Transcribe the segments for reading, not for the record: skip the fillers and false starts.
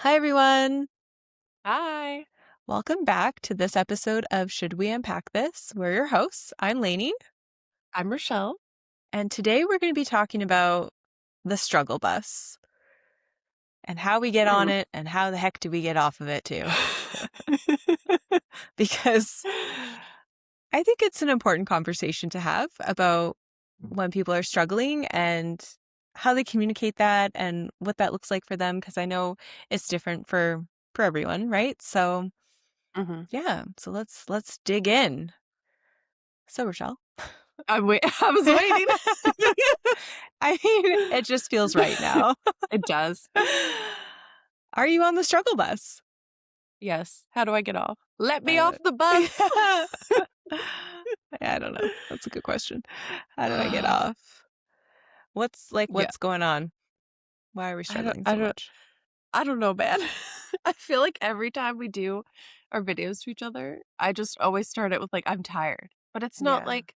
Hi, everyone. Hi, Welcome back to this episode of Should We Unpack This? We're your hosts. I'm Lainey, I'm Rochelle. and today we're going to be talking about the struggle bus and how we get on Hmm. it and how the heck do we get off of it too. Because I think it's an important conversation to have about when people are struggling and how they communicate that and what that looks like for them. Because I know it's different for everyone, right? So Hmm. yeah, so let's dig in. So Rochelle. I was waiting. I mean, it just feels right now. It does. Are you on the struggle bus? Yes. How do I get off? Let me I off don't the bus. I don't know. That's a good question. How do I get off? Yeah. What's going on? Why are we I don't struggling I so don't much? I don't know, man. I feel like every time we do our videos to each other, I just always start it with like I'm tired. But it's not Yeah. like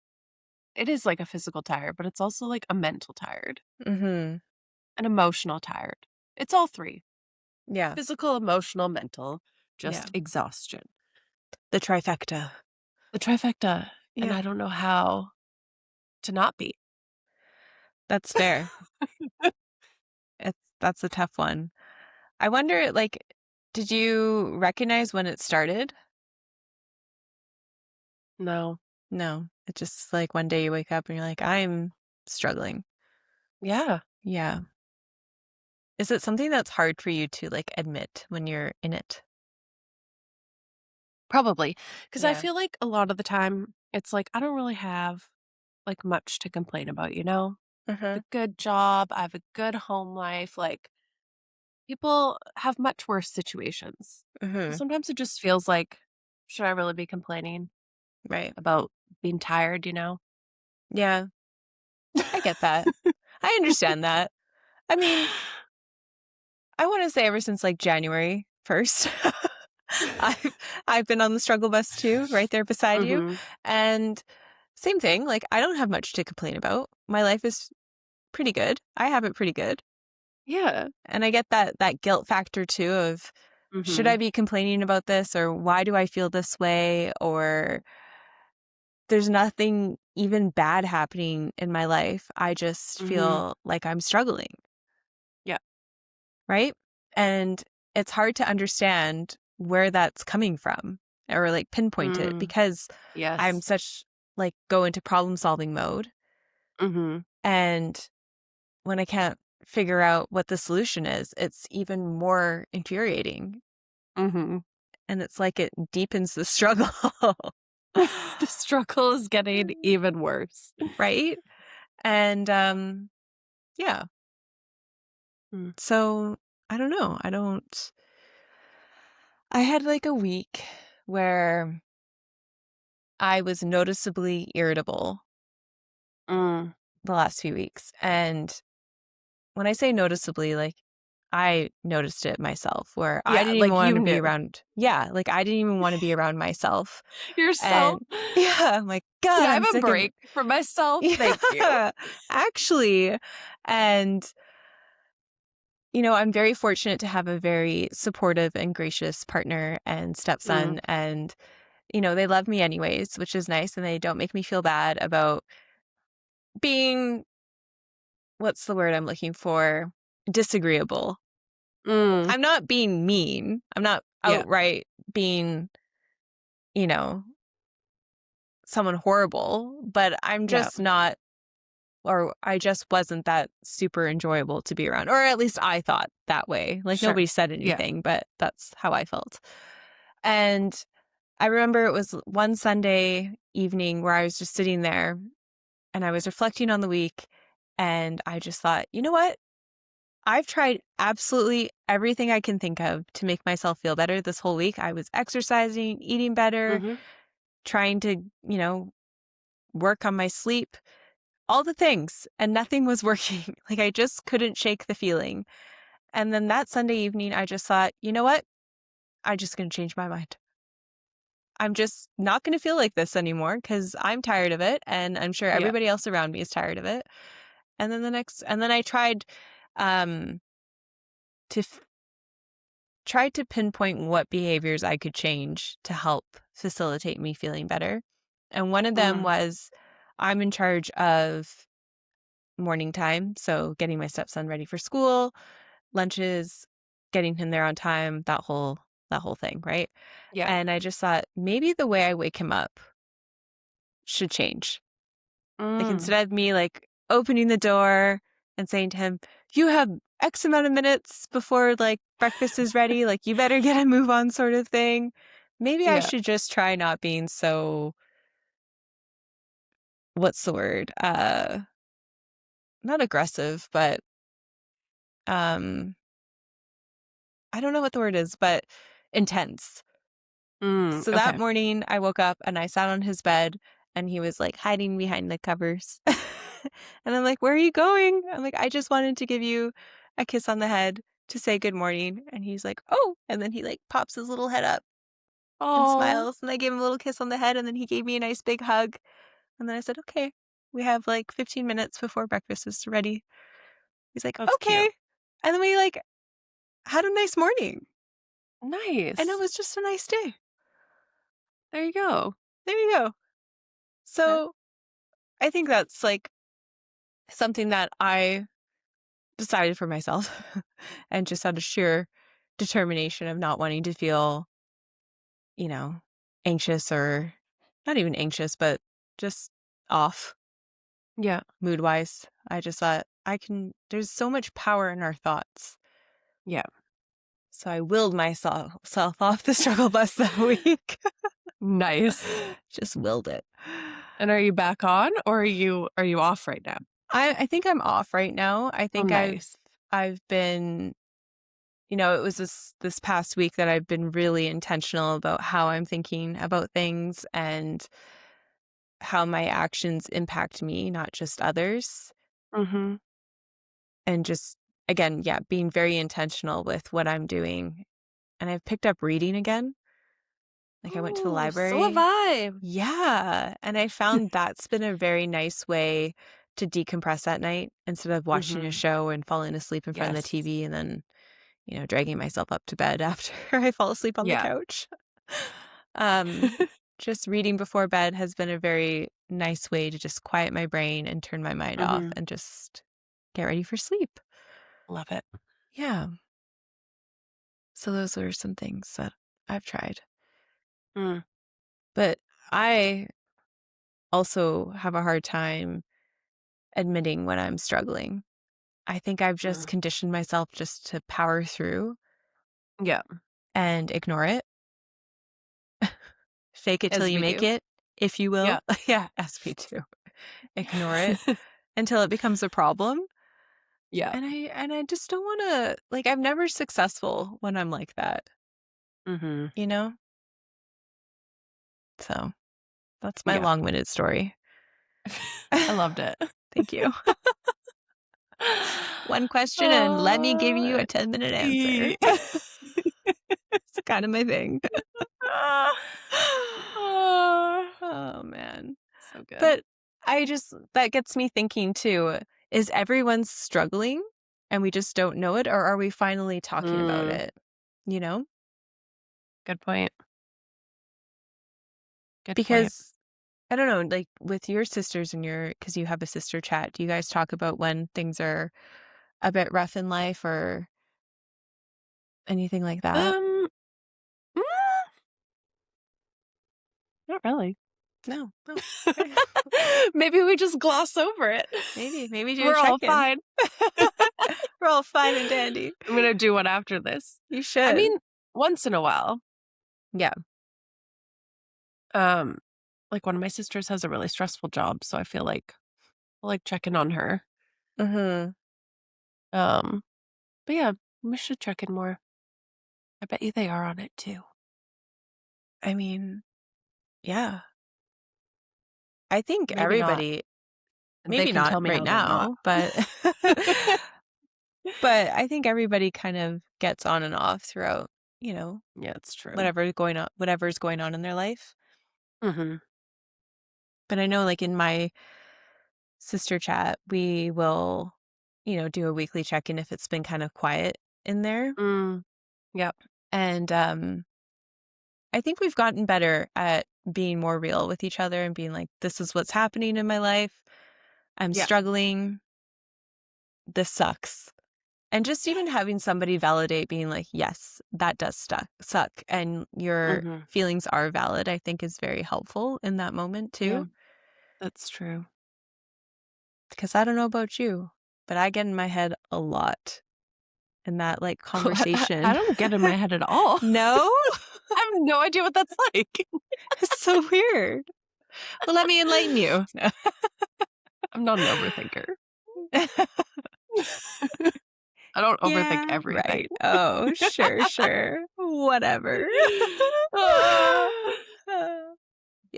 it is like a physical tired, but it's also like a mental tired, Mm-hmm. an emotional tired. It's all three. Yeah. Physical, emotional, mental, Yeah. just exhaustion. The trifecta. The trifecta, and Yeah. I don't know how to not be. That's fair. That's a tough one. I wonder, did you recognize when it started? No. No. It's just like one day you wake up and you're like, I'm struggling. Yeah, Yeah. Is it something that's hard for you to admit when you're in it? probably. Because I Yeah. feel like a lot of the time, it's like I don't really have, like, much to complain about, you know? Uh-huh. The good job, I have a good home life, like, people have much worse situations. So Mm-hmm. sometimes it just feels like, should I really be complaining Right. about being tired, you know? Yeah, I get that. I understand that. I mean, I want to say ever since January 1st, I've I've been on the struggle bus too, right there beside you. Mhm. And same thing, I don't have much to complain about. My life is pretty good. I have it pretty good. Yeah. And I get that guilt factor too of should I Mhm. be complaining about this or why do I feel this way or there's nothing even bad happening in my life. I just Mhm. feel like I'm struggling, Yeah. right? And it's hard to understand where that's coming from or pinpoint it Mm. because I'm Yes. such go into problem solving mode. Mhm. And when I can't figure out what the solution is, it's even more infuriating. Mhm. And it's like it deepens the struggle, The struggle is getting even worse. right? And yeah. Mm. So I don't know. I had a week where I was noticeably irritable Mm. the last few weeks. And when I say noticeably, I noticed it myself where I Yeah, didn't even like, want you to be knew. around. Yeah. I didn't even want to be around myself. Yourself? And yeah, I'm like, Can God, I I'm have a sick of, break for myself? Thank you. yeah, actually. And, I'm very fortunate to have a very supportive and gracious partner and Mm. stepson. And, they love me anyways, which is nice. And they don't make me feel bad about being, what's the word I'm looking for? Disagreeable. Mm. I'm not being mean. I'm not Yeah, outright being, you know, someone horrible, but I'm yeah, just not, or I just wasn't that super enjoyable to be around. Or at least I thought that way. sure. Nobody said Yeah. anything, but that's how I felt. And I remember it was one Sunday evening where I was just sitting there and I was reflecting on the week. And I just thought, you know what? I've tried absolutely everything I can think of to make myself feel better this whole week. I was exercising, eating better, Mhm. trying to, work on my sleep, all the things, and nothing was working. I just couldn't shake the feeling. And then that Sunday evening, I just thought, you know what? I'm just going to change my mind. I'm just not going to feel like this anymore because I'm tired of it. And I'm sure Yeah. everybody else around me is tired of it. And then I tried um, to tried to pinpoint what behaviors I could change to help facilitate me feeling better. And one of them Mm, was I'm in charge of morning time, so getting my stepson ready for school, lunches, getting him there on time, that whole thing, right? yeah. And I just thought maybe the way I wake him up should change. Like Mm, instead of me like opening the door and saying to him, "You have X amount of minutes before like breakfast is ready, like you better get a move on," sort of thing. Maybe I yeah. should just try not being so, what's the word? Not aggressive, but um I don't know what the word is, but intense. So that Okay. morning, I woke up and I sat on his bed and he was like hiding behind the covers. And I'm like, "Where are you going?" I'm like, "I just wanted to give you a kiss on the head to say good morning." And he's like, "Oh." And then he like pops his little head up and Oh, smiles. And I gave him a little kiss on the head. And then he gave me a nice big hug. And then I said, "Okay, we have like 15 minutes before breakfast is ready." He's like, that's cute. "Okay." And then we like had a nice morning. And it Nice. was just a nice day. There you go. There you go. Okay. So I think that's like something that I decided for myself and just out of sheer determination of not wanting to feel, you know, anxious or not even anxious, but just off Yeah. mood wise. I just thought there's so much power in our thoughts. Yeah. So I willed myself off the struggle bus that week. Nice. Just willed it. And are you back on or are you off right now? I think I'm off right now. I Oh, think nice. I've been, it was this past week that I've been really intentional about how I'm thinking about things and how my actions impact me, not just others. Mhm. And just, again, yeah, being very intentional with what I'm doing. And I've picked up reading again. Like I went to the Ooh, so have library. I. Yeah. And I found that's been a very nice way to decompress at night instead of watching a Mhm. show and falling asleep in front of the Yes. TV and then, dragging myself up to bed after I fall asleep on the Yeah. couch. Um, just reading before bed has been a very nice way to just quiet my brain and turn my mind off Mhm. and just get ready for sleep. Love it. Yeah. So those are some things that I've tried. Mm, But I also have a hard time admitting when I'm struggling. I think I've just mm. conditioned myself just to power through Yeah, and ignore it. Fake it till as you we make do. it, if you will. Yeah. Yeah, as we do. Ignore it until it becomes a problem. Yeah. And I just don't wanna like, I'm never successful when I'm like that, Mhm. you know? So, that's my Yeah. long-winded story. I loved it. Thank you. One question and let me give you Uh, a 10-minute answer. e It's kind of my thing. Oh, Oh, man. so good. But that gets me thinking too, is everyone struggling and we just don't know it, or are we finally talking about Mm, it? You know? good point. Good point. Because I don't know, like with your sisters and because you have a sister chat, do you guys talk about when things are a bit rough in life or anything like that? Um, mm, not really. No. Oh, okay. Maybe we just gloss over it. Maybe do a We're all check-in. fine. We're all fine and dandy. I'm gonna do one after this. You I should. mean, once in a while, Yeah. um, like one of my sisters has a really stressful job, so I feel like I like checking on her. Mhm. Um, but yeah, we should check in more. I bet you they are on it too. I mean, yeah. I think Maybe not. everybody, They maybe can not tell me right how they're not. now, but but I think everybody kind of gets on and off throughout, Yeah, it's true. whatever's going on in their life. Mhm. But I know like in my sister chat, we will, do a weekly check-in if it's been kind of quiet in there. Mm, yep. And I think we've gotten better at being more real with each other and being like, this is what's happening in my life. I'm Yeah. struggling. This sucks. And just even having somebody validate being like, yes, that does suck. And your Mhm. feelings are valid, I think is very helpful in that moment Yeah, too. that's true. Because I don't know about you, but I get in my head a lot in that like I conversation. don't get in my head at all. No? I have no idea what that's like. It's so weird. Well, let me enlighten you. No. I'm not an overthinker. I don't overthink Yeah, everything. right. Oh, sure, sure. Whatever. Ah.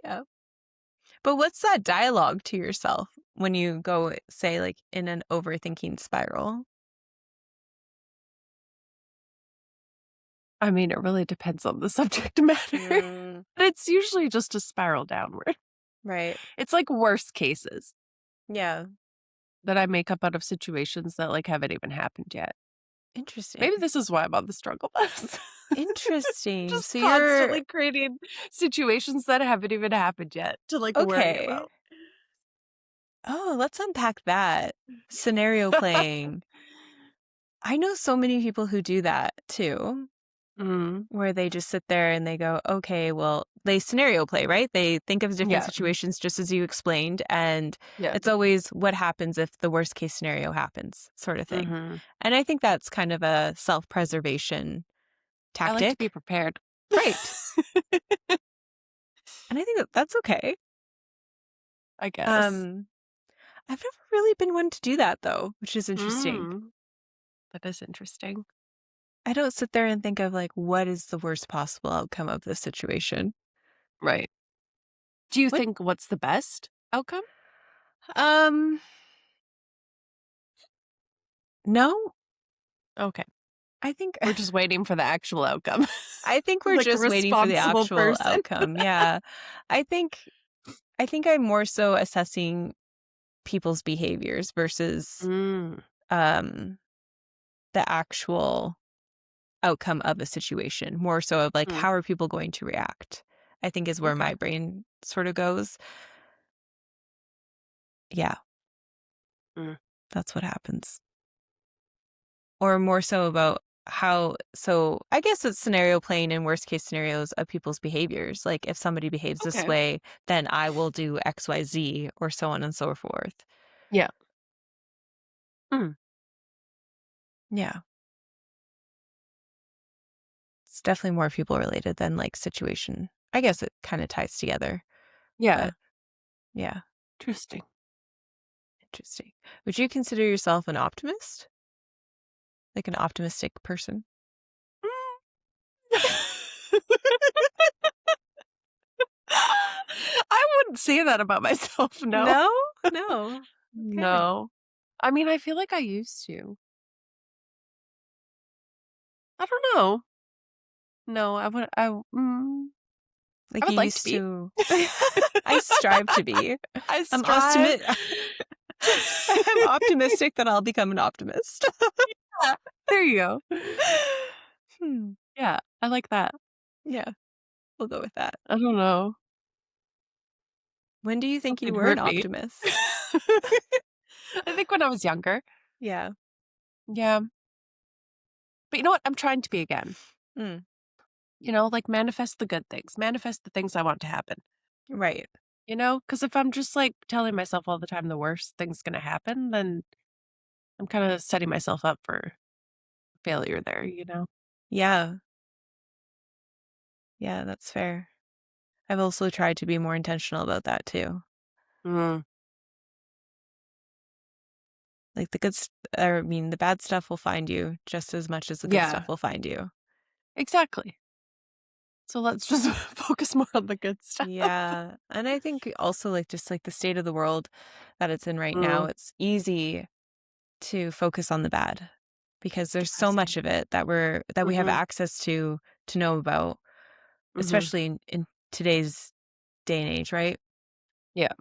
Yeah. But what's that dialogue to yourself when you go, say, like in an overthinking spiral? I mean, it really depends on the subject matter, Mm, but it's usually just a spiral downward. right. It's like worst cases Yeah. that I make up out of situations that, like, haven't even happened yet. Interesting. Maybe this is why I'm on the struggle bus. Interesting. Just So you're constantly creating situations that haven't even happened yet to, like, worry okay. about. Oh, let's unpack that. Scenario playing. I know so many people who do that too. Mm, Where they just sit there and they go, okay, well, they scenario play, right? They think of different yeah, situations just as you explained. And yeah, it's always what happens if the worst case scenario happens, sort of thing. mhm. And I think that's kind of a self preservation I like to be tactic. prepared. Right. And I think that that's okay. I guess. Um, I've never really been one to do that though, which is interesting. Mm, that is interesting. I don't sit there and think of like, what is the worst possible outcome of this situation? Right. Do you What? think what's the best outcome? Um, no, Okay. I think We're just waiting for the actual outcome. I think we're Like a just waiting for the responsible actual person. outcome, yeah. I think I think I'm more so assessing people's behaviors versus, Mm, um, the actual outcome of a situation, more so of, like, mm, how are people going to react, I think is where okay. my brain sort of goes. Yeah, Mm, that's what happens. Or more so about how so I guess it's scenario playing in worst case scenarios of people's behaviors. Like if somebody behaves this okay. way, then I will do XYZ or so on and so forth. Yeah. Mm, Yeah. It's definitely more people related than like situation. I guess it kind of ties together, yeah. but yeah, Interesting. interesting. Would you consider yourself an optimist? Like an optimistic person? I wouldn't say that about myself, no. No? No. Okay. No. I mean, I feel like I used to. I don't know. No, I Like you would like to used be. to I strive to be. I I'm strive. optimi I'm optimistic that I'll become an optimist. Yeah, there you go. Hmm. Yeah, I like that. Yeah, we'll go with that. I don't know. When do you think you Something were an hurt me. optimist? I think when I was younger. Yeah. Yeah. But you know what? I'm trying to be again. Mm, Like manifest the good things, manifest the things I want to happen. right. Because if I'm just like telling myself all the time the worst thing's going to happen, then I'm kind of setting myself up for failure there. Yeah. Yeah, that's fair. I've also tried to be more intentional about that too. Mm, Like I mean, the bad stuff will find you just as much as the good stuff yeah, will find you. exactly. So let's just focus more on the good stuff. Yeah. And I think also like just like the state of the world that it's in right now, Mm, it's easy to focus on the bad because there's so depressing. much of it that we have Mm-hmm. access to know about, Mm-hmm. especially in today's day and age, right? Yeah.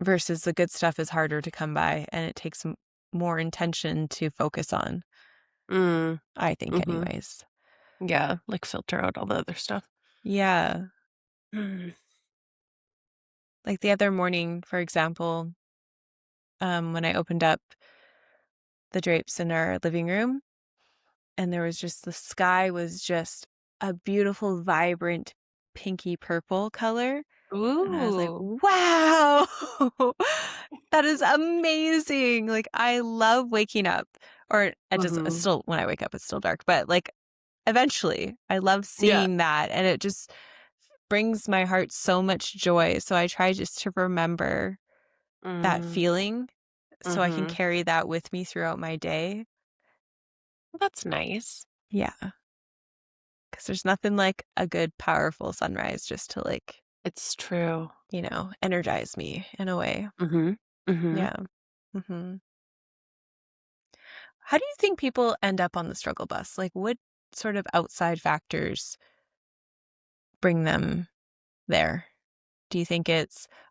Versus the good stuff is harder to come by and it takes more intention to focus on, Mm, I think mm-hmm. anyways. Yeah, like filter out all the other stuff. Yeah. Mm. Like the other morning, for example, when I opened up the drapes in our living room, and there was just the sky was just a beautiful, vibrant pinky purple color. And I was like, Ooh. wow, that is amazing. Like, I love waking up, or it's Mhm. still, when I wake up, it's still dark, but like, eventually, I love Yeah. seeing that. And it just brings my heart so much joy. So I try just to remember that Mm. feeling so I can Mhm. carry that with me throughout my day. That's nice. Yeah. Because there's nothing like a good, powerful sunrise just to, like, It's true. energize me in a way. Mhm. Mhm. Yeah. Mhm. How do you think people end up on the struggle bus? Like, what sort of outside factors bring them there? Do you think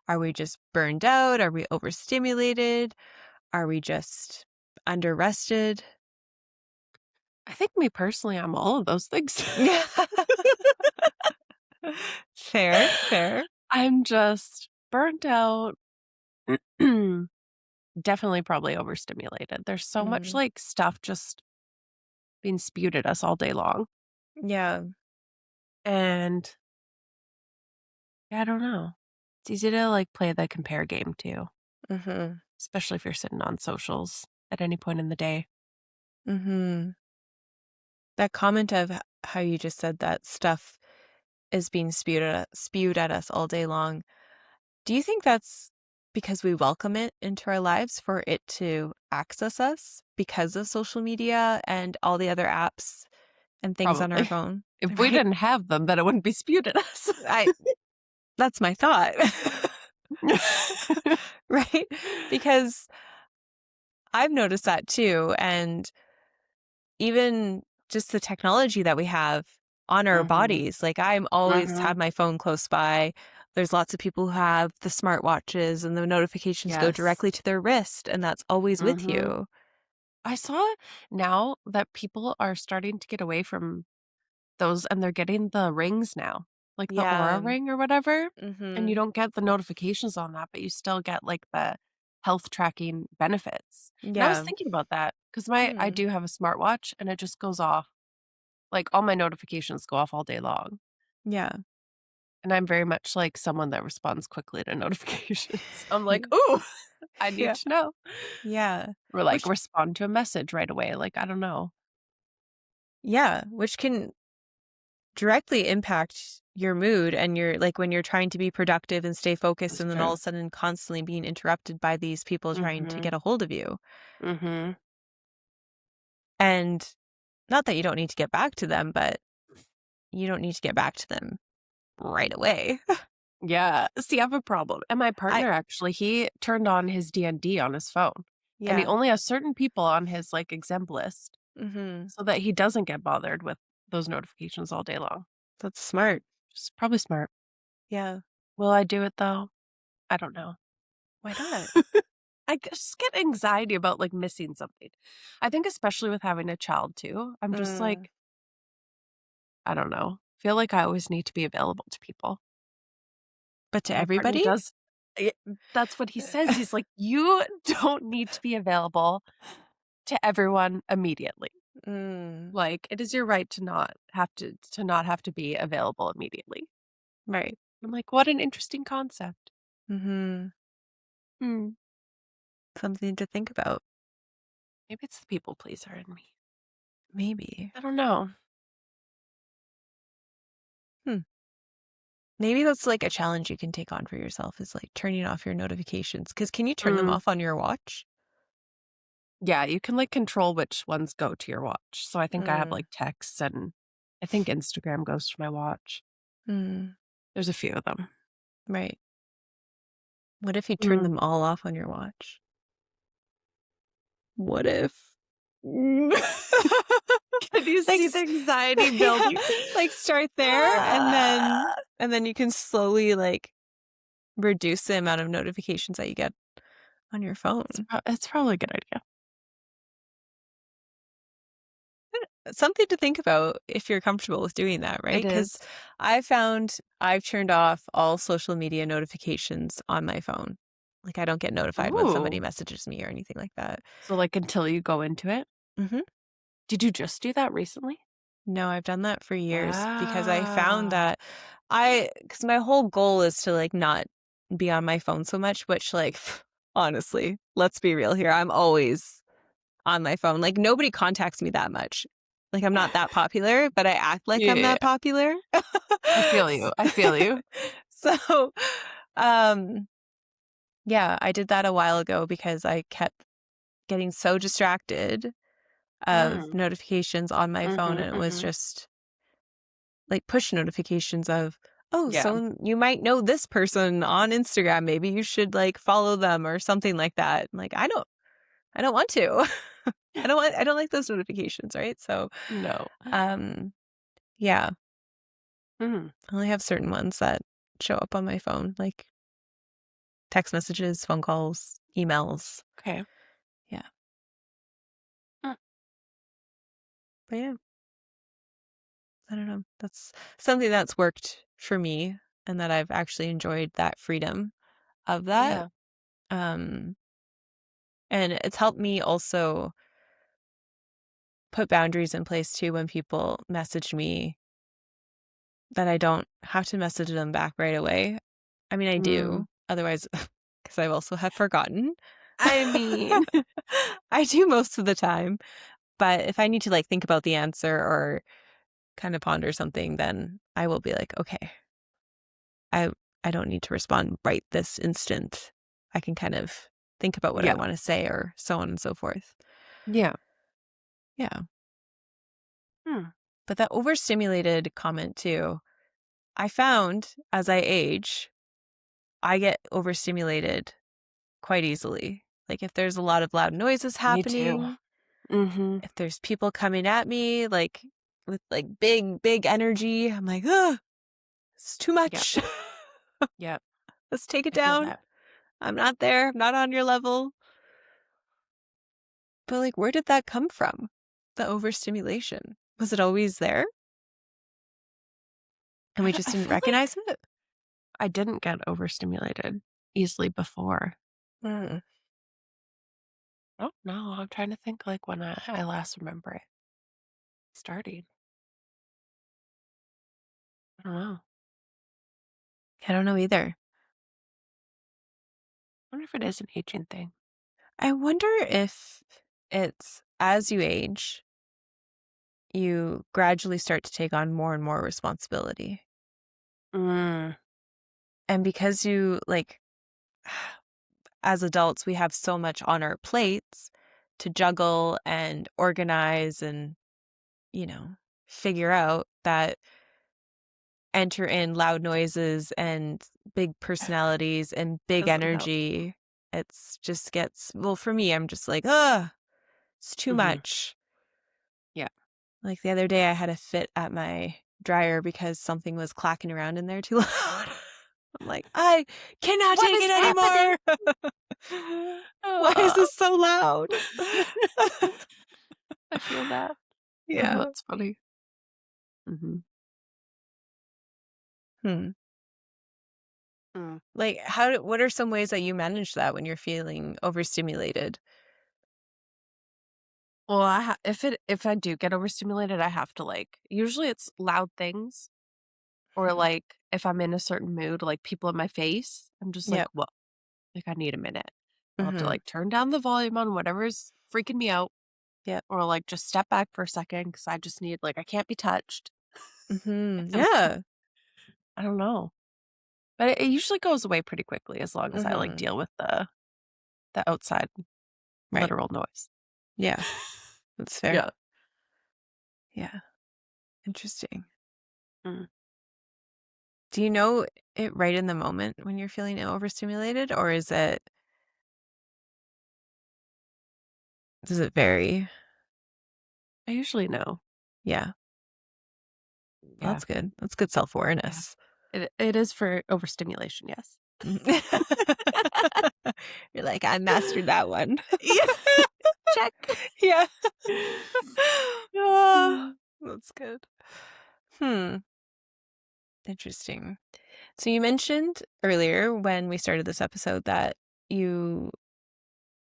are we just burned out? Are we overstimulated? Are we just under rested? I think me personally, I'm all of those things. Yeah. Fair, fair. I'm just burnt out. Definitely probably overstimulated. There's so much, Mm. like, stuff just being spewed at us all day long, Yeah. and yeah, I don't know. It's easy to, like, play the compare game too, Mhm. especially if you're sitting on socials at any point in the day. Mhm. That comment of how you just said that stuff is being spewed at us all day long. Do you think that's because we welcome it into our lives for it to access us because of social media and all the other apps and things on our Probably. phone? If we Right? didn't have them, then it wouldn't be spewed at us. I That's my thought. Right? Because I've noticed that too, and even just the technology that we have on our Mhm. bodies. Like, I'm always have Mhm. my phone close by. There's lots of people who have the smartwatches and the notifications go Yes. directly to their wrist, and that's always with Mhm. you. I saw now that people are starting to get away from those, and they're getting the rings now, like the Aura Yeah. Ring or whatever, and you Mhm. don't get the notifications on that, but you still get, like, the health tracking benefits. And I was Yeah. thinking about that because I Mm. do have a smartwatch, and it just goes off, like, all my notifications go off all day long, Yeah. and I'm very much like someone that responds quickly to notifications. I'm like, "Ooh, I need Yeah. to know." Yeah. Or, like, Which respond to a message right away, like, I don't know. yeah, which can directly impact your mood and your like, when you're trying to be productive and stay focused That's and then all true. of a sudden constantly being interrupted by these people trying to Mhm. get a hold of you. Mhm. And not that you don't need to get back to them, but you don't need to get back to them right away. Yeah. See, I have a problem. And my I partner actually, he turned on his D&D on his phone, and he Yeah. only has certain people on his, like, exempt list Mhm. so that he doesn't get bothered with those notifications all day long. That's smart. Just probably smart. Yeah. Will I do it though? I don't know. Why not? I just get anxiety about, like, missing something. I think especially with having a child too, I'm just Mm. like, I don't know. Feel like I always need to be available to people. But to And my partner everybody? does eh, that's what he says. He's like, "You don't need to be available to everyone immediately. Mm. Like, it is your right to not have to be available immediately." Right. I'm like, "What an interesting concept." Mhm. Hmm. Something to think about. Maybe it's the people pleaser in me. Maybe. I don't know. Hmm. Maybe that's, like, a challenge you can take on for yourself is, like, turning off your notifications. Because can you turn them Mm. off on your watch? Yeah, you can, like, control which ones go to your watch. So I think I have, Mm. like, texts, and I think Instagram goes to my watch. Mm. There's a few of them. Right. What if you turn Mm. them all off on your watch? What if? Can you Like, see the anxiety yeah, building? like, start there, Ah. and then you can slowly, like, reduce the amount of notifications that you get on your phone. It's probably a good idea. something to think about if you're comfortable with doing that, It right? Because is. I found I've turned off all social media notifications on my phone. Like, I don't get notified when somebody Ooh. messages me or anything like that. So, like, until you go into it? Mhm. Did you just do that recently? No, I've done that for years because I found Ah. that because my whole goal is to, like, not be on my phone so much, which, like, honestly, let's be real here, I'm always on my phone, like, nobody contacts me that much. Like, I'm not that popular, but I act like I'm Yeah. that popular. I feel S you, I feel you. so, um, yeah, I did that a while ago because I kept getting so distracted of Mm. notifications on my phone, Mhm, and it was mhm. just like push notifications of, "Oh, Yeah. so you might know this person on Instagram. Maybe you should like follow them or something like that." I'm like, I don't want to. I don't like those notifications, right? So, No. um, yeah, Mhm. I only have certain ones that show up on my phone, like text messages, phone calls, emails. Okay. Yeah. Mm. But yeah, I don't know. That's something that's worked for me and that I've actually enjoyed that freedom of that. Yeah. Um, and it's helped me also put boundaries in place too when people message me that I don't have to message them back right away. I mean, I Mm. do. Otherwise, because I also have forgotten. I mean I do most of the time, but if I need to like think about the answer or kind of ponder something, then I will be like, okay, I I don't need to respond right this instant. I can kind of think about what I Yeah. want to say or so on and so forth. Yeah. Yeah. Hmm. But that overstimulated comment too, I found as I age, I get overstimulated quite easily. Like if there's a lot of loud noises Me too. happening, Mhm. if there's people coming at me like with like big energy, I'm like, "Ugh, it's too Yep. much. Yep. Let's take it I feel down. that. I'm not there. I'm not on your level." But like where did that come from? The overstimulation. Was it always there and we just I didn't feel like recognize it? I didn't get overstimulated easily before. Mm. I don't know. I'm trying to think like when I last remember it starting. I don't know. I don't know either. I wonder if it is an aging thing. I wonder if it's as you age, you gradually start to take on more and more responsibility. Mm. And because you like, as adults, we have so much on our plates to juggle and organize and, you know, figure out that enter in loud noises and big personalities and big Doesn't help. energy. It's just gets, well, for me, I'm just like, ugh, it's too Mhm. much. Yeah. Like the other day, I had a fit at my dryer because something was clacking around in there too loud. I'm like, I cannot What take is it happening? anymore. Why is Oh. this so loud? I feel that. Oh, Yeah. that's funny. Mhm. Hmm. Mm. Like, what are some ways that you manage that when you're feeling overstimulated? Well, if I do get overstimulated, I have to like usually it's loud things or Mhm. like if I'm in a certain mood, like people in my face, I'm just like, Yep. "Whoa." Like I need a minute. I'll have to Mhm. like turn down the volume on whatever's freaking me out Yep. or like just step back for a second because I just need like I can't be touched. Mhm. And Yeah. I don't know. But it usually goes away pretty quickly as long as I like Mhm. deal with the outside Right. literal noise. Yeah. That's fair. Yeah. Yeah. Interesting. Mm. Do you know it right in the moment when you're feeling overstimulated, or does it vary? I usually know. Yeah. Well, Yeah. that's good. That's good Yeah. self-awareness. It is for overstimulation, yes. Mhm. You're like, "I mastered that one." Yeah. check. Yeah. Ah, Mm. that's good. Hmm, interesting. So you mentioned earlier when we started this episode that you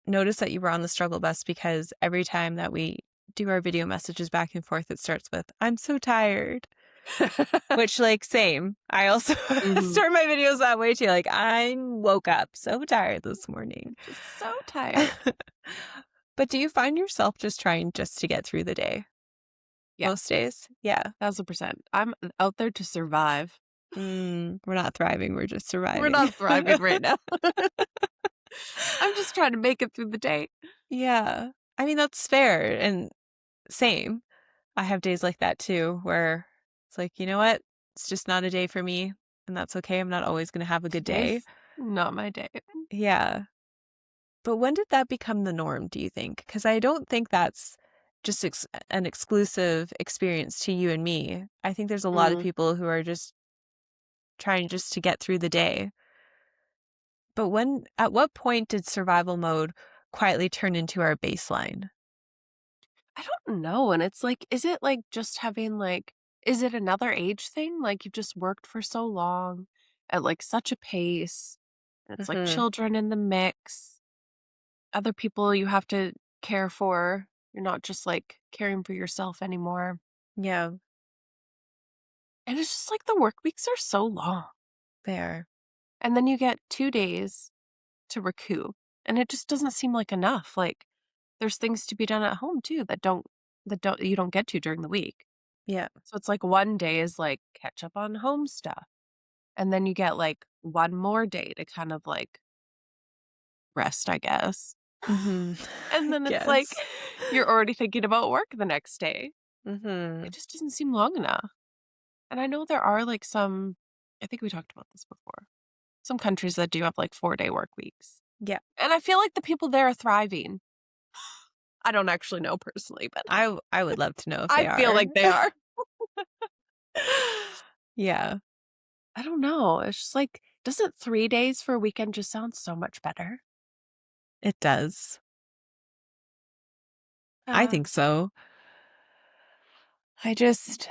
noticed that you were on the struggle bus because every time that we do our video messages back and forth, it starts with, I'm so tired. Which, like, same. I also Mhm. start my videos that way too. Like, I woke up so tired this morning. Just so tired. But do you find yourself just trying just to get through the day Yeah, most days? Yeah. 1000%. I'm out there to survive. We're not thriving, we're just We're surviving. not thriving right now. I'm just trying to make it through the day. Yeah. I mean, that's fair, and same. I have days like that too, where it's like, "You know what? It's just not a day for me, and that's okay. I'm not always gonna have a good day." Today's not my day. Yeah. But when did that become the norm, do you think? Because I don't think that's just an exclusive experience to you and me. I think there's a lot of Mm. people who are just trying just to get through the day. But at what point did survival mode quietly turn into our baseline? I don't know, and it's like, is it, like, just having, like is it another age thing? Like, you've just worked for so long at, like, such a pace, and it's, like, Mhm. children in the mix, other people you have to care for. You're not just, like, caring for yourself anymore, Yeah, and it's just, like, the work weeks are so long, there. and then you get 2 days to recoup, and it just doesn't seem like enough. Like, there's things to be done at home too that you don't get to during the week. Yeah. So it's like one day is like catch up on home stuff, and then you get like one more day to kind of like rest, I guess. Mhm. And I then it's like guess. you're already thinking about work the next day. It Mhm. just doesn't seem long enough. And I know there are like some I think we talked about this before. Some countries that do have like 4-day work weeks. Yeah. And I feel like the people there are thriving. I don't actually know personally, but I would love to know if they I feel are. like they are. Yeah, I don't know. It's just like, doesn't 3 days for a weekend just sound so much better? it does. I Uh, think so. I just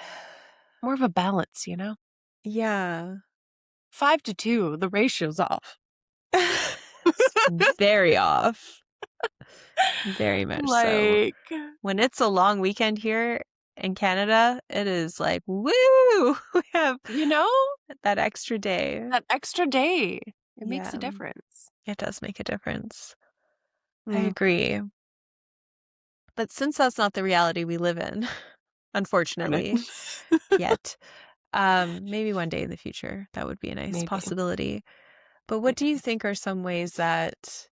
More of a balance, you know? yeah. 5 to 2, the ratio's off. It's very off, very much so. Like, When it's a long weekend here in Canada, it is like, "Woo!" We have you know, that extra day. that extra day, it makes a Yeah, difference. it does make a difference. I Mm, agree. But since that's not the reality we live in, darn it. unfortunately, yet, maybe one day in the future, that would be a nice Maybe, possibility. But what do you maybe. think are some ways that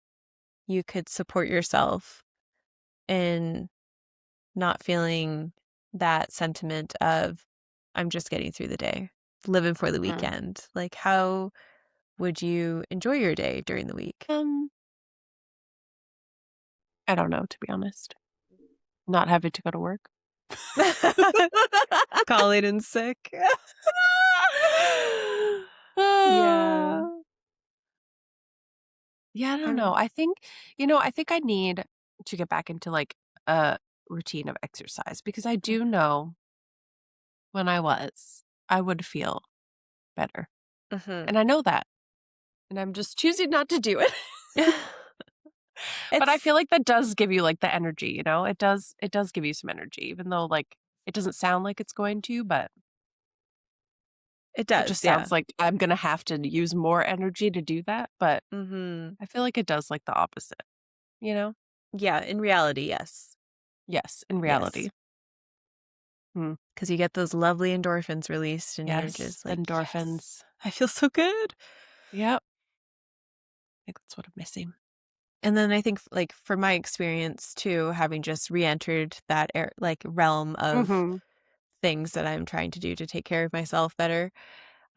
you could support yourself in not feeling that sentiment of, "I'm just getting through the day, living for the Mm. weekend." Like, how would you enjoy your day during the week? Um, I don't know, to be honest. Not having to go to work. Calling in sick. Yeah. Ah. Yeah, I don't know. I'm I think I need to get back into like a routine of exercise because I do know when I would feel better. Mhm. And I know that. And I'm just choosing not to do it. But I It's feel like that does give you like the energy, you know? It does give you some energy, even though like it doesn't sound like it's going to, but it it does, just yeah. sounds like I'm gonna have to use more energy to do that. But Mhm. I feel like it does like the opposite, you know? Yeah, in reality, yes. Yes, in Yes. reality. Hmm. Because you get those lovely endorphins released and you're Yes, just the like, "Yes, endorphins. I feel so good." Yep. I think that's what I'm missing. And then I think, like, from my experience too, having just re-entered that realm of Mhm. things that I'm trying to do to take care of myself better,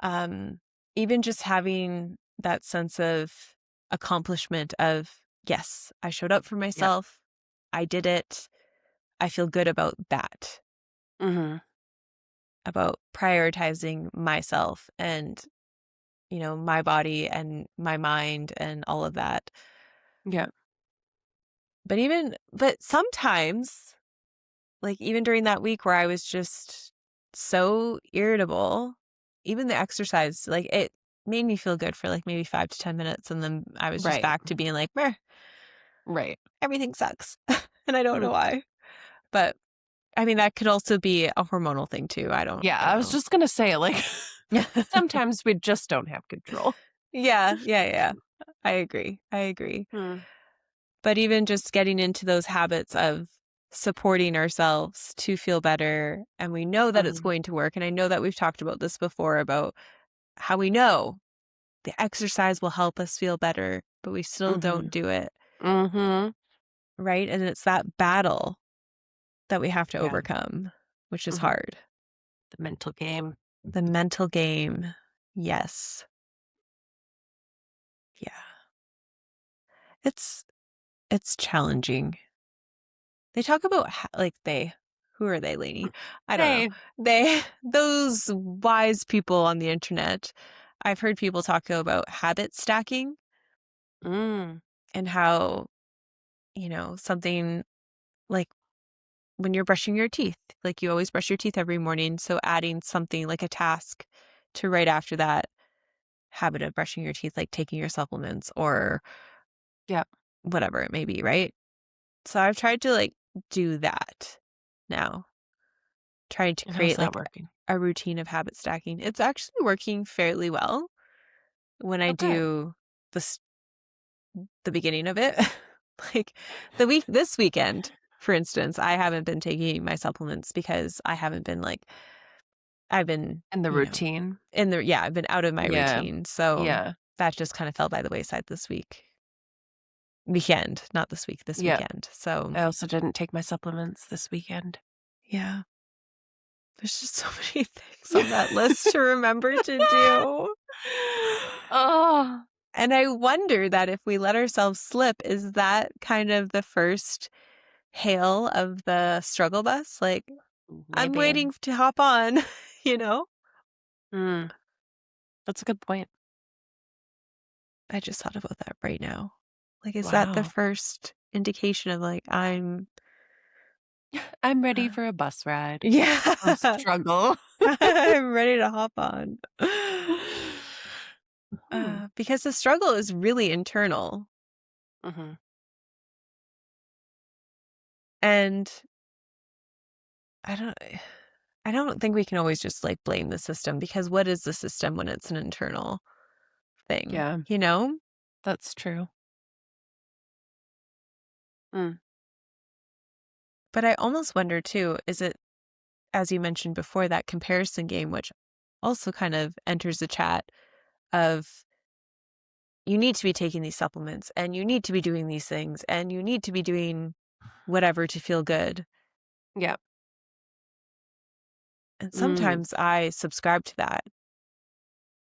um, even just having that sense of accomplishment of, "Yes, I showed up for Yep. myself. I did it. I feel good about that." Mhm. About prioritizing myself and, my body and my mind and all of that. Yep. but sometimes, like, even during that week where I was just so irritable, even the exercise, like, it made me feel good for, like, maybe 5 to 10 minutes, and then I was just Right. back to being like, "Meh, Right. everything sucks." And I don't know Mm. why. But, I mean, that could also be a hormonal thing too, Yeah, I I don't was know. just gonna say, like, sometimes we just don't have control. Yeah, yeah, yeah. I agree, I agree. Mm. But even just getting into those habits of supporting ourselves to feel better, and we know that it's Mhm. going to work, and I know that we've talked about this before about how we know the exercise will help us feel better, but we still don't Mhm. do it, Mhm. right? And it's that battle that we have to Yeah. overcome, which is Mhm. hard. The mental game. The mental game. Yes. Yeah. It's it's challenging. They talk about like who are they, lady? I don't know. Hey. They those wise people on the internet. I've heard people talk about habit stacking Mm. and how, something like when you're brushing your teeth, like you always brush your teeth every morning, so adding something like a task to right after that habit of brushing your teeth, like taking your supplements or Yep. whatever it may be, right? So I've tried to like do that now, trying to And how's create that like working? a routine of habit stacking. It's actually working fairly well when I Oh, good. do the s- the beginning of it. Like this weekend, for instance, I haven't been taking my supplements because I haven't been like I've been, And the routine? I've been out of my Yeah. routine. So Yeah. that just kind of fell by the wayside this weekend, not this week, this Yeah. weekend. So I also didn't take my supplements this weekend. yeah, there's just so many things on that list to remember to do. Oh, And I wonder that if we let ourselves slip, is that kind of the first hail of the struggle bus? Like, I'm maybe. waiting to hop on, you know? Mm, that's a good point. I just thought about that right now. Like, is that the Wow. first indication of like, I'm ready uh, for a bus ride. Oh, yeah, struggle. I'm ready to hop on. Hmm. Because the struggle is really internal. Mhm. And I don't, I don't think we can always just like blame the system because what is the system when it's an internal thing, Yeah, you know? that's true. Mm, But I almost wonder too, is it, as you mentioned before, that comparison game, which also kind of enters the chat of you need to be taking these supplements and you need to be doing these things and you need to be doing whatever to feel good. yep. And Mm. sometimes I subscribe to that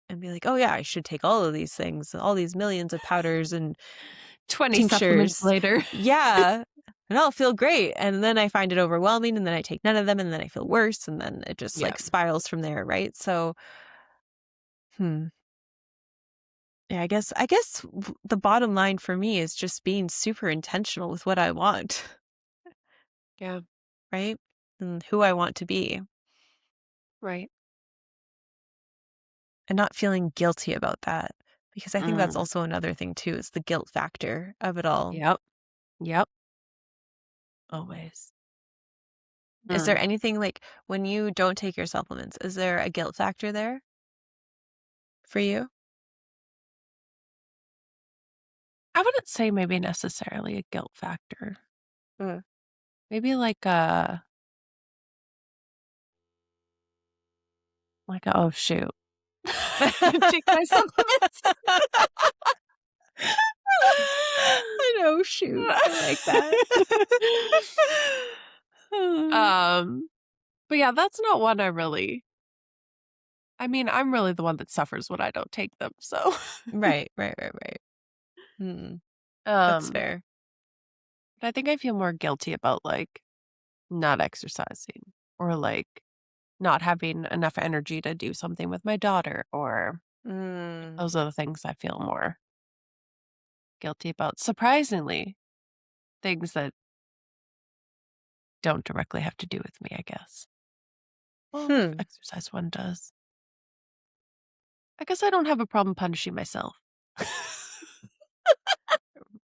and be like, oh, yeah, I should take all of these things, all these millions of powders and 20 supplements tinctures. later. Yeah. And I'll feel great. And then I find it overwhelming and then I take none of them and then I feel worse and then it just Yeah, like spirals from there, right? So, hmm. Yeah, the bottom line for me is just being super intentional with what I want, yeah, right? And who I want to be right. and not feeling guilty about that. Because I think that's Mm. also another thing too, is the guilt factor of it all. Yep, yep, always. Is there Mm. anything like when you don't take your supplements, is there a guilt factor there for you? I wouldn't say maybe necessarily a guilt factor. Mm. Maybe "Oh, shoot. Didn't take my supplements." I know, shoot. I like that. Um, but yeah, that's not one I mean, I'm really the one that suffers when I don't take them, so, Right, right, right, right. Mm, that's um, fair. but I think I feel more guilty about, not exercising or, not having enough energy to do something with my daughter, or Mm. those are the things I feel more guilty about, surprisingly. things that don't directly have to do with me, I guess. Well, the Hmm. exercise one does. I guess I don't have a problem punishing myself.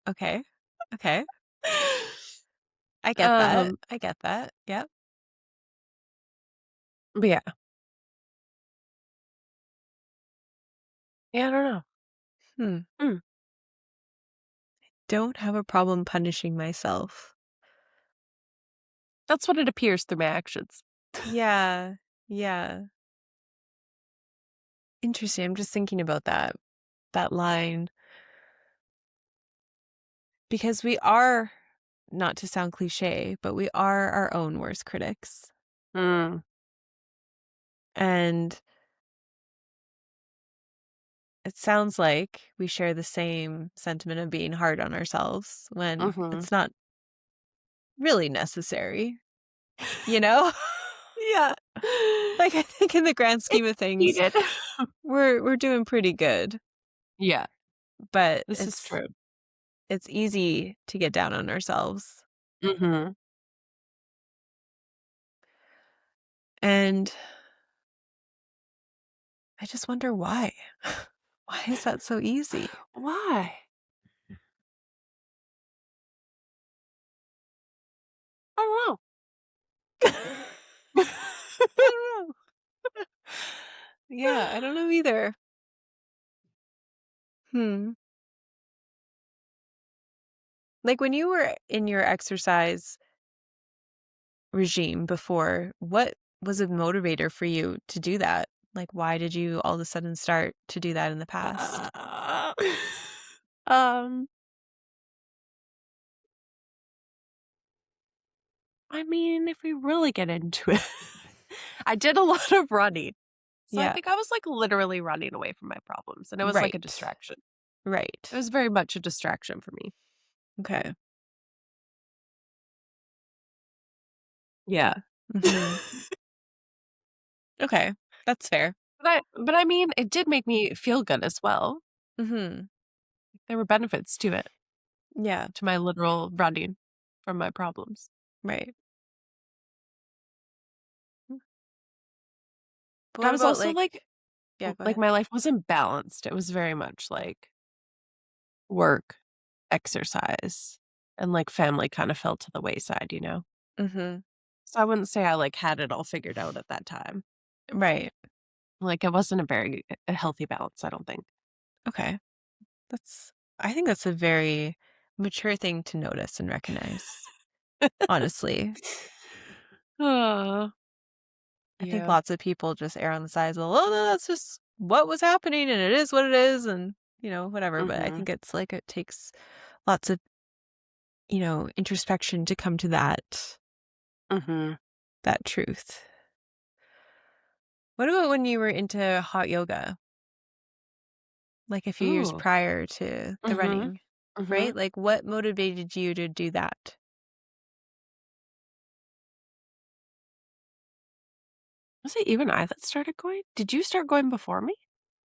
Okay. Okay. I get that. Um, I get that. Yep. but yeah. Yeah, I don't know. Hmm. Mm, Don't have a problem punishing myself. that's what it appears through my actions. Yeah. Yeah. Interesting. I'm just thinking about that line because we are, not to sound cliche, but we are our own worst critics. Mm, And it sounds like we share the same sentiment of being hard on ourselves when mhm. it's not really necessary, you know? Yeah. Like, I think in the grand It's scheme of things, needed. we're doing pretty good, Yeah, but this is true. it's easy to get down on ourselves. Mhm. And I just wonder why. Why is that so easy? Why? I don't I know. don't know. Yeah, I don't know either. Hmm. Like when you were in your exercise regime before, what was a motivator for you to do that? Like, why did you all of a sudden start to do that in the past? Uh, um, I mean, if we really get into it, I did a lot of running. So I Yeah. think I was, like, literally running away from my problems, and it was like a Right. distraction. It Right. was very much a distraction for me. Okay. Yeah. Mhm. Okay. That's fair. But I mean, it did make me feel good as well. Mhm. There were benefits to it, Yeah. to my literal running from my problems. Right. Mm. But But I what was about also, like like yeah, go like, ahead. my life wasn't balanced. It was very much, like, work, exercise, and, like, family kinda fell to the wayside, you know? Mhm. So I wouldn't say I, like, had it all figured out at that time. Right. Like, it wasn't a very a healthy balance, I don't think. Okay. That's I think that's a very mature thing to notice and recognize, honestly. Oh, I think yeah. lots of people just err on the sides of, "Oh, no, that's just what was happening, and it is what it is," and, whatever, but I Mhm, think it's like it takes lots of, introspection to come to mhm. that truth. What about when you were into hot yoga? Like, a few years Ooh. prior to the Mhm, running, right? mhm. Like, what motivated you to do that? Was it even I that started going? Did you start going before me?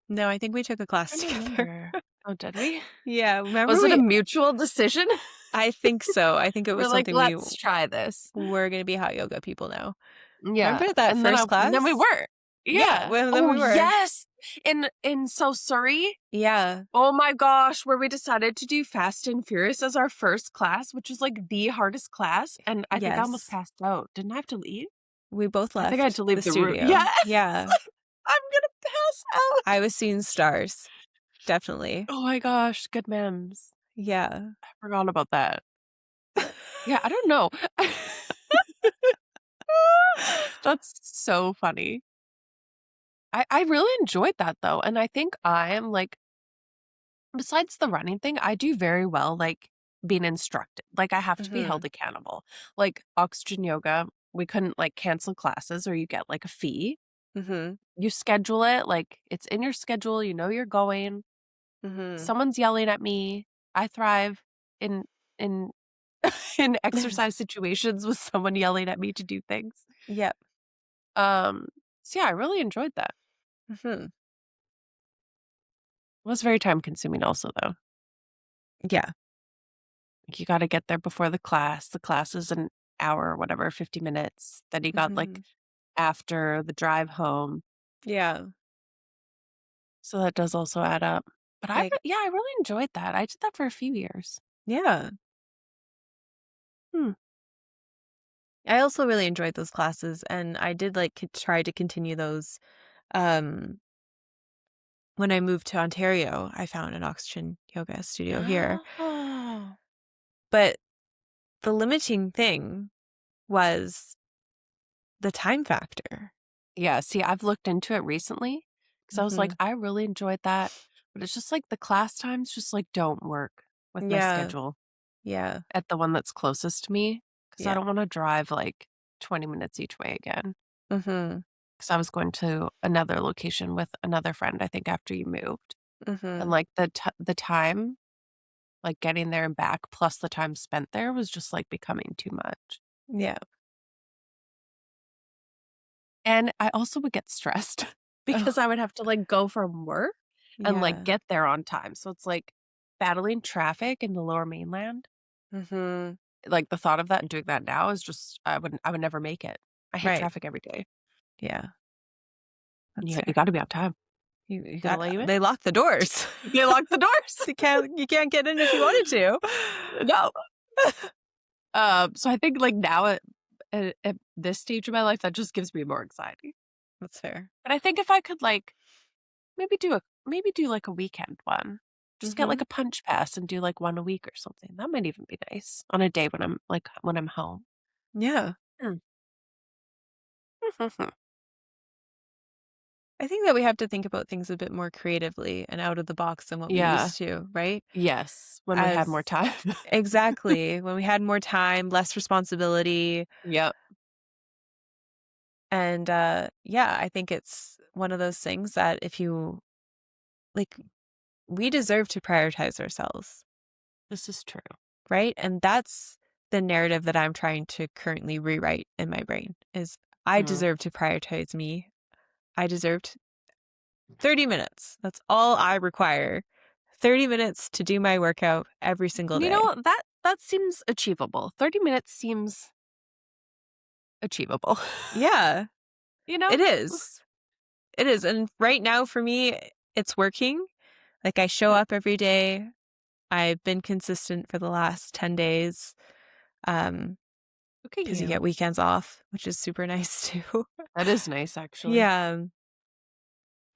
No, I think we took a class Trying to together. remember. Oh, did we? Yeah, remember Was it a mutual decision? I think so. I think it We're was like, something "Let's try this." we're gonna be hot yoga people now. Yeah, Remember that and first then we class? were. Yeah, Yeah. well, then Oh, we were. yes! In So Surrey? Yeah. Oh my gosh, where we decided to do Fast and Furious as our first class, which is, like, the hardest class, and I think I almost Yes. passed out. Didn't I have to leave? We both I think I had left to the leave the room. studio. Yes! Yeah. I'm gonna pass out. I was seeing stars. Definitely. Oh my gosh, good memes. Yeah. I forgot about that. Yeah, I don't know. That's so funny. I really enjoyed that though, and I think I am, like, besides the running thing, I do very well, like, being instructed. Like, I have to be held Mhm. accountable. Like, oxygen yoga, we couldn't, like, cancel classes or you get, like, a fee. Mhm. You schedule it, like, it's in your schedule, you know you're going. Mhm. Someone's yelling at me. I thrive in in in exercise situations with someone yelling at me to do things. Yep. Um, so yeah, I really enjoyed that. Mhm. It was very time consuming also though. Yeah. you gotta get there before the class. The class is an hour or whatever, 50 minutes. Then you got, like, Mhm. after the drive home. Yeah. So that does also add up. But Like yeah, I really enjoyed that. I did that for a few years. yeah. Hmm. I also really enjoyed those classes, and I did, like, try to continue those, um, when I moved to Ontario. I found an oxygen yoga studio here, Oh. but the limiting thing was the time factor. Yeah, see, I've looked into it recently because I was like, Mhm. I really enjoyed that, but it's just like the class times just like don't work with my Yeah. schedule Yeah. at the one that's closest to me because I Yeah. don't want to drive like 20 minutes each way again. Mhm. Because I was going to another location with another friend, I think, after you moved. And Mhm. like the time, like getting there and back, plus the time spent there was just like becoming too much. Yeah. And I also would get stressed because Oh, I would have to, like, go from work and, like, yeah. get there on time. So it's like battling traffic in the Lower Mainland. Mhm. Like, the thought of that and doing that now is just I would never make it. I hate Right. traffic every day. Yeah. That's You fair. gotta be on time. You They don't got let you in. they locked the doors. They lock the doors. You can't get in if you wanted to. No. So I think, like, now at this stage of my life, that just gives me more anxiety. That's fair. But I think if I could, like, maybe do, like, a weekend one. Just get, like, Mhm. a punch pass and do, like, 1 a week or something. That might even be nice on a day when I'm, like, when I'm home. Yeah. Hmm. I think that we have to think about things a bit more creatively and out of the box than what we Yeah. used to, right? Yes, when we had As more time. exactly, when we had more time, less responsibility, Yep. and, yeah, I think it's one of those things that if you like, we deserve to prioritize ourselves, This is true. right? And that's the narrative that I'm trying to currently rewrite in my brain is I Mm. deserve to prioritize me. I deserve 30 minutes. That's all I require. 30 minutes to do my workout every single You day. know, that seems achievable. 30 minutes seems achievable. Yeah, You know? it is. It is. And right now for me, it's working. Like I show Good. up every day. I've been consistent for the last 10 days. Um, Look at because you you. get weekends off, which is super nice too. That is nice, actually. Yeah.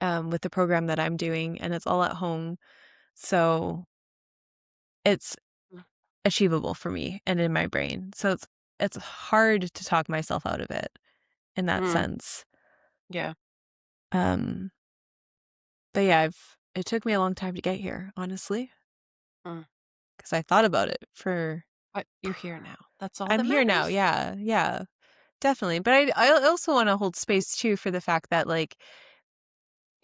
With the program that I'm doing, and it's all at home. So it's Mm. achievable for me and in my brain. So it's hard to talk myself out of it in that Mm. sense. Yeah. Um, but yeah, it took me a long time to get here, honestly, Mm. because I thought about it for But you're here now. That's all I'm that here now. matters. Yeah, yeah, definitely. But I also want to hold space too for the fact that like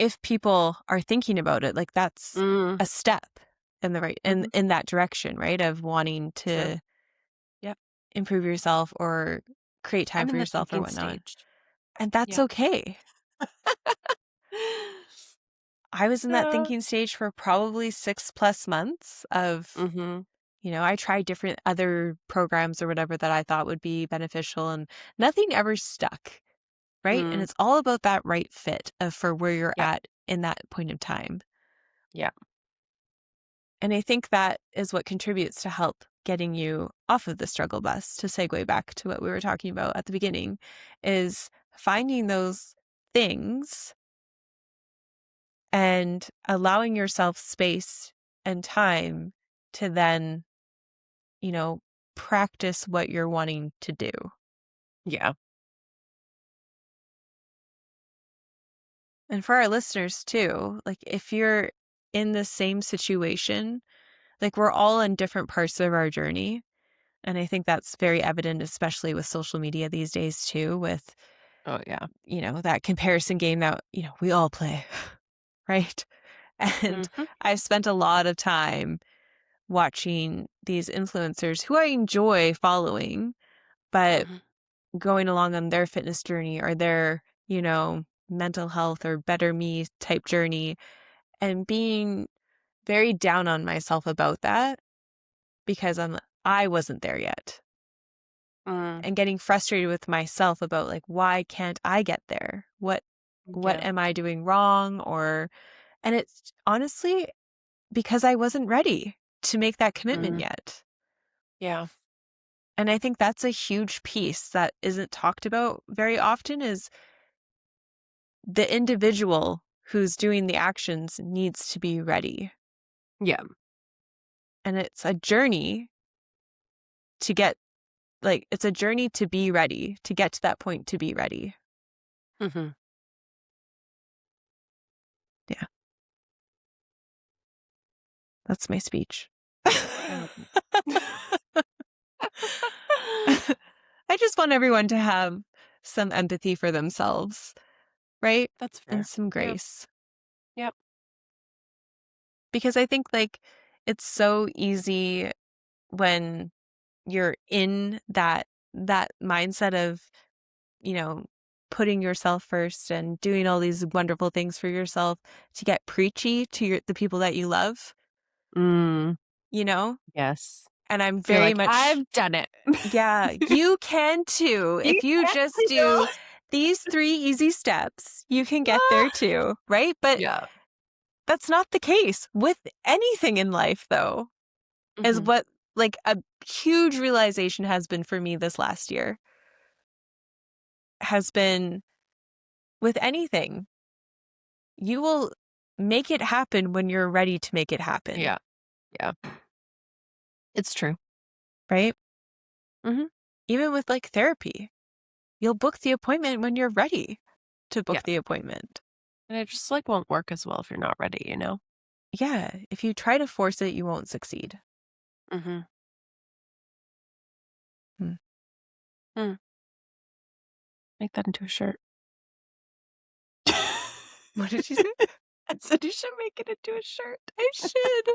if people are thinking about it, like that's Mm. a step in the right Mhm. in that direction, right? Of wanting True. to Yep. improve yourself or create time I'm for in the yourself or thinking whatnot. stage. And that's Yep. okay. I was in that Yeah. thinking stage for probably 6 plus months of, Mhm. I tried different other programs or whatever that I thought would be beneficial and nothing ever stuck, right? And Mm. it's all about that right fit of for where you're Yep. at in that point of time. Yep. And I think that is what contributes to help getting you off of the struggle bus to segue back to what we were talking about at the beginning is finding those things and allowing yourself space and time to then, you know, practice what you're wanting to do. Yeah. And for our listeners too, like if you're in the same situation, like we're all in different parts of our journey. And I think that's very evident, especially with social media these days too, with, Oh, yeah. that comparison game that, we all play, right? And Mhm. I've spent a lot of time watching these influencers who I enjoy following, but Mhm. going along on their fitness journey or their, mental health or better me type journey and being very down on myself about that because I wasn't there yet, Mm, and getting frustrated with myself about like, why can't I get there? What yeah. am I doing wrong? And it's honestly because I wasn't ready to make that commitment Mm, yet. yeah. And I think that's a huge piece that isn't talked about very often is the individual who's doing the actions needs to be ready. Yeah. And it's a journey to get like it's a journey to be ready, to get to that point to be ready. Hmm. Yeah, that's my speech. I love it. I just want everyone to have some empathy for themselves, right? That's And fair. some Yeah. grace. Yep. Because I think like it's so easy when you're in that mindset of, you know, putting yourself first and doing all these wonderful things for yourself to get preachy to the people that you love, Mm, you know? yes. And I'm Be very like, much I've done it. yeah, you can too. You If you just actually know. do these 3 easy steps, you can get there too, right? But Yeah. that's not the case with anything in life though. Is Hmm. what like a huge realization has been for me this last year. Has been with anything. You will make it happen when you're ready to make it happen, Yeah. Yeah. It's true. right? Hmm. Even with like therapy, you'll book the appointment when you're ready to book Yeah. the appointment. And it just like won't work as well if you're not ready, you know? Yeah, if you try to force it, you won't succeed. Hmm. Hmm. Mm. Make that into a shirt. What did you say? I said you should make it into a shirt. I should.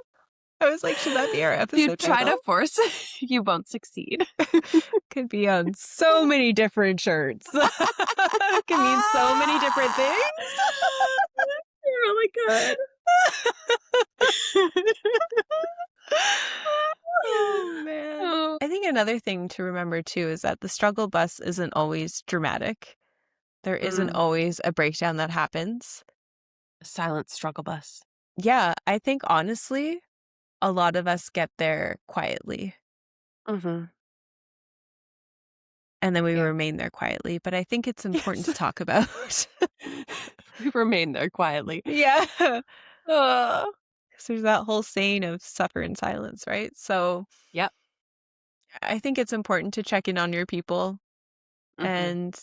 I was like, should that be our If you episode try title? to force it, you won't succeed. Could be on so many different shirts. Could mean so many different things. You're really good. Oh man. Oh. I think another thing to remember too is that the struggle bus isn't always dramatic. There isn't Mm. always a breakdown that happens. Silent struggle bus. Yeah, I think honestly, a lot of us get there quietly Mhm. and then we Yeah. remain there quietly. But I think it's important Yes. to talk about. We remain there quietly. Yeah. Uh, Because there's that whole saying of suffer in silence, right? So yep. I think it's important to check in on your people Mhm. and,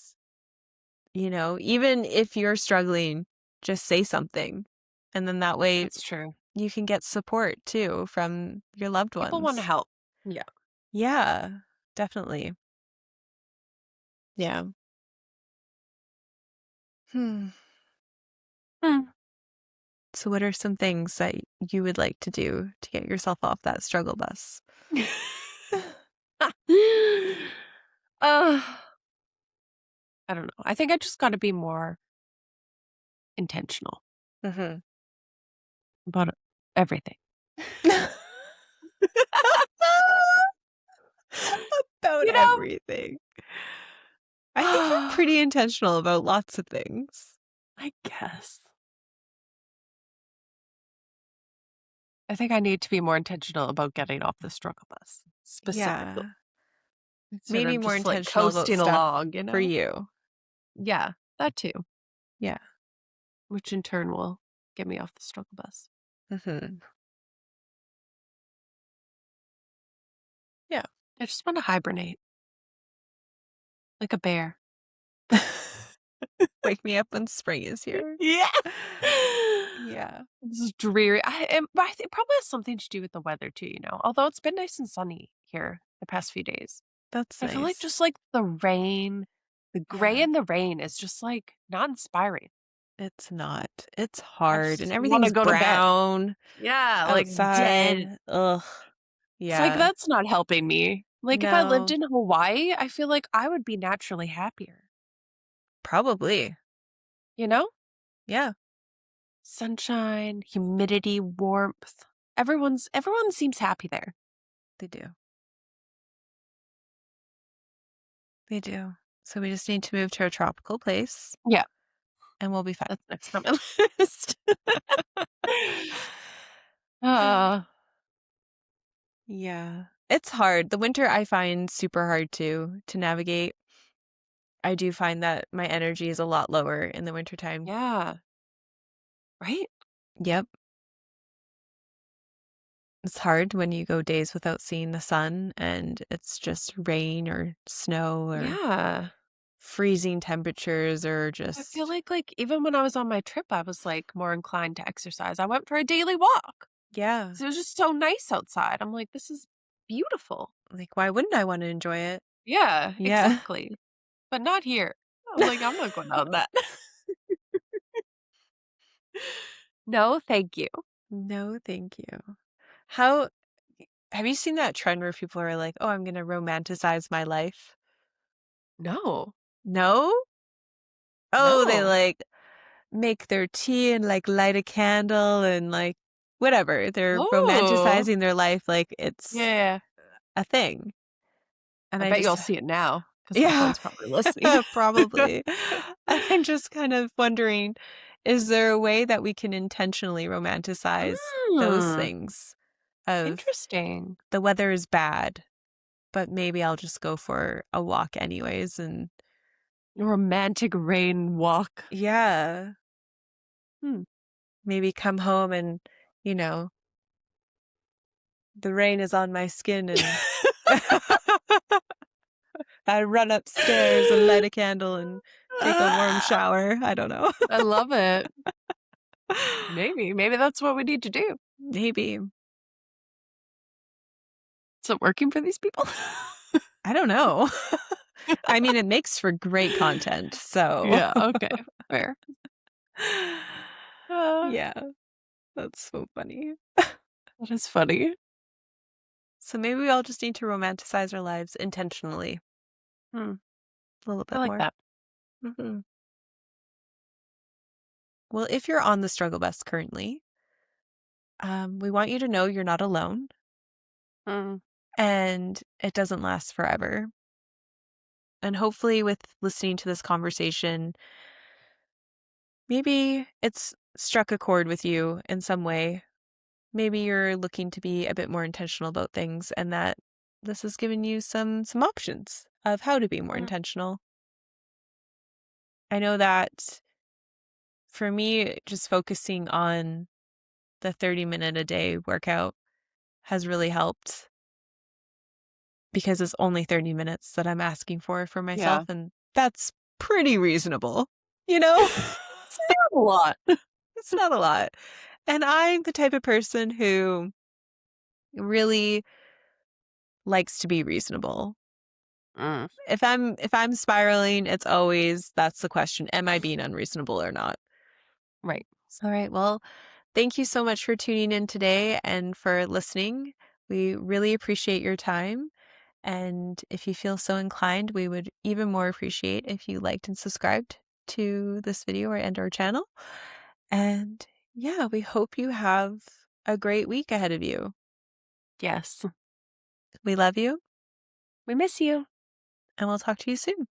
even if you're struggling, just say something. And then that way That's true. you can get support too from your loved People wanna ones. help. Yeah. Yeah, definitely. Yeah. Hmm. Mm. So, what are some things that you would like to do to get yourself off that struggle bus? Uh, I don't know. I think I just gotta be more intentional Hmm. about everything. About You know? everything. I think you're pretty intentional about lots of things. I guess. I think I need to be more intentional about getting off the struggle bus, specifically, Yeah. instead Maybe of more just, like, intentional about coasting stuff along, you for know? you. Yeah, that too, Yeah. which in turn will get me off the struggle bus. Hmm. Yeah. I just wanna hibernate like a bear. Wake me up when spring is here. Yeah. Yeah. It's dreary. But I think it probably has something to do with the weather too, you know? Although it's been nice and sunny here the past few days. That's I feel like nice. just, like, the gray Yeah. in the rain is just, like, not inspiring. It's not. It's I hard and just wanna everything's go to bed. brown Yeah, like, dead. outside. Ugh. It's like, Yeah. that's not helping me. Like, if I lived No, in Hawaii, I feel like I would be naturally happier, probably. you know? Yeah, Sunshine, humidity, warmth. Everyone seems happy there. they do. They do. So we just need to move to a tropical place Yeah, and we'll be fine. that's next on my list. Uh, Yeah. It's hard. The winter I find super hard too to navigate. I do find that my energy is a lot lower in the wintertime. yeah, right? Yep. It's hard when you go days without seeing the sun and it's just rain or snow or Yeah. freezing temperatures or I feel just like even when I was on my trip, I was, like, more inclined to exercise. I went for a daily walk. yeah. 'Cause it was just so nice outside. I'm like, "This is beautiful." Like why wouldn't I want to enjoy it? Yeah, Yeah. exactly. But not here. I'm like, "I'm not going out in that." No, thank you. No, thank you. How have you seen that trend where people are like, "Oh, I'm gonna romanticize my life"? No. No? Oh, they, No. like, make their tea and, like, light a candle and, like, whatever. They're Oh. romanticizing their life like Yeah, it's yeah. a thing, and I I bet you'll just see it now because my yeah, phone's probably listening. probably. And I'm just kind of wondering, is there a way that we can intentionally romanticize those Mm, things of interesting. the weather is bad, but maybe I'll just go for a walk anyways, and Romantic rain walk. yeah, Hmm. maybe come home and, you know, the rain is on my skin and I run upstairs and light a candle and take a warm shower. I don't know. I love it. Maybe that's what we need to do. Maybe. Is it working for these people? I don't know. I mean, it makes for great content, so Yeah, okay, fair. Uh, yeah, that's so funny. that is funny. So maybe we all just need to romanticize our lives intentionally Hmm, a little I bit like more. that. Mhm. Well, if you're on the struggle bus currently, we want you to know you're not alone Mm, and it doesn't last forever. And hopefully, with listening to this conversation, maybe it's struck a chord with you in some way. Maybe you're looking to be a bit more intentional about things and that this has given you some options of how to be more mm, intentional. I know that for me, just focusing on the 30-minute a day workout has really helped because it's only 30 minutes that I'm asking for myself, yeah. and that's pretty reasonable, you know? It's not a lot. It's not a lot. And I'm the type of person who really likes to be reasonable. Mm, If I'm spiraling, it's always that's the question, am I being unreasonable or not? right. All right. Well, thank you so much for tuning in today and for listening. We really appreciate your time. And if you feel so inclined, we would even more appreciate if you liked and subscribed to this video or and our channel. And yeah, we hope you have a great week ahead of you. Yes. We love you, We miss you. and we'll talk to you soon.